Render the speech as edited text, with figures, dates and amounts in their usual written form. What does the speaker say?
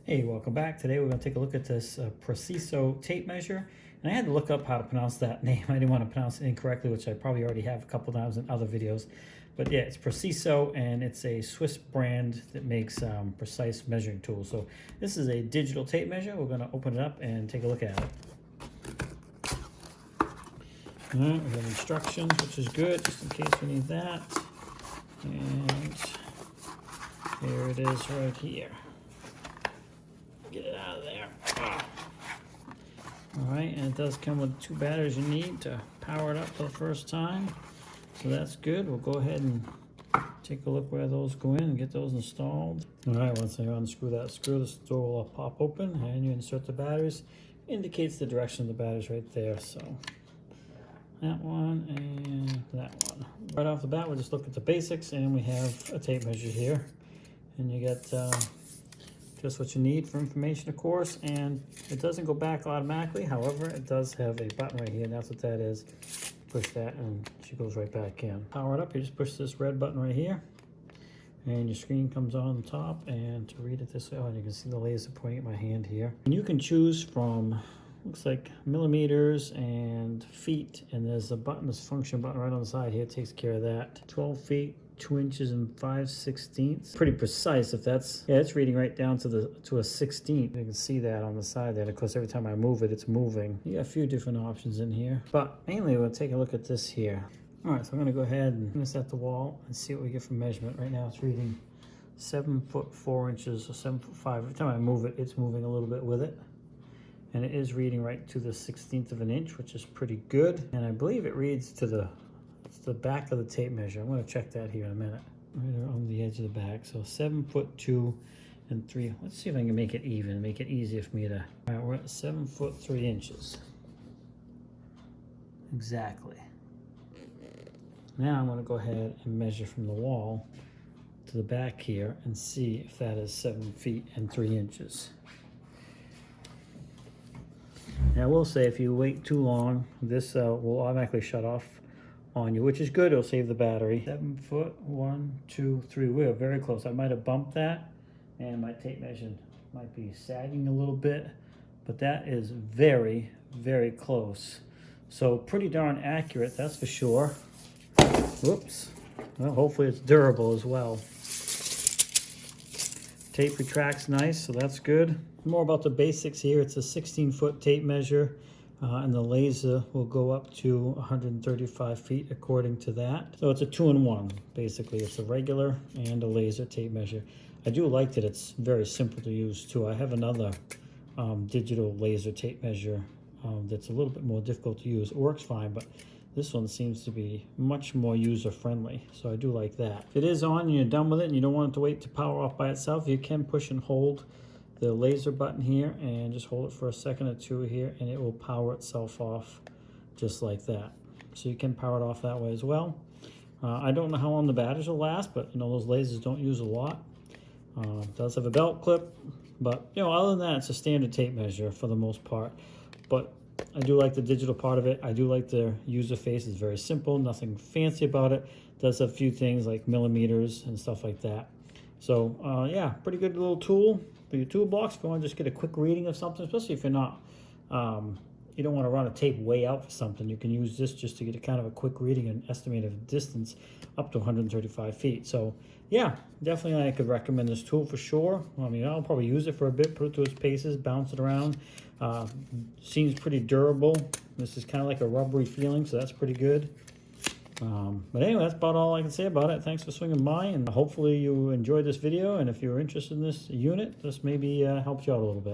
Hey, welcome back. Today we're going to take a look at this Prexiso tape measure. And I had to look up how to pronounce that name. I didn't want to pronounce it incorrectly, which I probably already have a couple times in other videos. But yeah, it's Prexiso, and it's a Swiss brand that makes precise measuring tools. So this is a digital tape measure. We're going to open it up and take a look at it. All right, we have instructions, which is good, just in case we need that. And here it is right here. Get it out of there. All right, and it does come with 2 batteries you need to power it up for the first time. So that's good. We'll go ahead and take a look where those go in and get those installed. All right, once I unscrew that screw, the door will pop open and you insert the batteries. Indicates the direction of the batteries right there. So that one and that one. Right off the bat, we'll just look at the basics, and we have a tape measure here. And you get just what you need for information, of course, and it doesn't go back automatically. However, it does have a button right here, and that's what that is. Push that and she goes right back in. Power it up, you just push this red button right here, and your screen comes on the top. And to read it this way, and you can see the laser pointing at my hand here. And you can choose from, looks like millimeters and feet, and there's a button, this function button right on the side here, takes care of that. 12 feet. 2 inches and 5/16. Pretty precise. If that's, yeah, it's reading right down to a 16th. You can see that on the side there. Of course, every time I move it, it's moving. You got a few different options in here, but mainly we'll take a look at this here. All right, so I'm going to go ahead and put this at the wall and see what we get from measurement. Right now, it's reading 7 foot 4 inches or 7 foot 5. Every time I move it, it's moving a little bit with it. And it is reading right to the 16th of an inch, which is pretty good. And I believe it reads to the back of the tape measure. I'm going to check that here in a minute. Right on the edge of the back. So 7 foot 2 and 3. Let's see if I can make it even, make it easier for me to. All right, we're at 7 foot 3 inches. Exactly. Now I'm going to go ahead and measure from the wall to the back here and see if that is 7 feet and 3 inches. Now I will say, if you wait too long, this will automatically shut off on you, which is good. It'll save the battery. 7 foot 1, 2, 3. We are very close. I might have bumped that, and my tape measure might be sagging a little bit, but that is very, very close. So pretty darn accurate, that's for sure. Whoops. Well, hopefully it's durable as well. Tape retracts nice, so that's good. More about the basics here. It's a 16-foot tape measure. And the laser will go up to 135 feet according to that. So it's a 2-in-1, basically. It's a regular and a laser tape measure. I do like that it's very simple to use too. I have another digital laser tape measure that's a little bit more difficult to use. It works fine, but this one seems to be much more user-friendly, so I do like that. If it is on and you're done with it and you don't want it to wait to power off by itself, you can push and hold the laser button here and just hold it for a second or two here, and it will power itself off just like that. So you can power it off that way as well. I don't know how long the batteries will last, but you know, those lasers don't use a lot. It does have a belt clip, but you know, other than that, it's a standard tape measure for the most part. But I do like the digital part of it. I do like the user face. It's very simple, nothing fancy about it. It does have a few things like millimeters and stuff like that. So yeah, pretty good little tool for your toolbox if you want to just get a quick reading of something, especially if you're not, you don't want to run a tape way out for something. You can use this just to get a kind of a quick reading and estimate of distance up to 135 feet. So yeah, definitely I could recommend this tool for sure. I mean, I'll probably use it for a bit, put it to its paces, bounce it around. Seems pretty durable. This is kind of like a rubbery feeling, so that's pretty good. But anyway, that's about all I can say about it. Thanks for swinging by, and hopefully you enjoyed this video. And if you're interested in this unit, this maybe helps you out a little bit.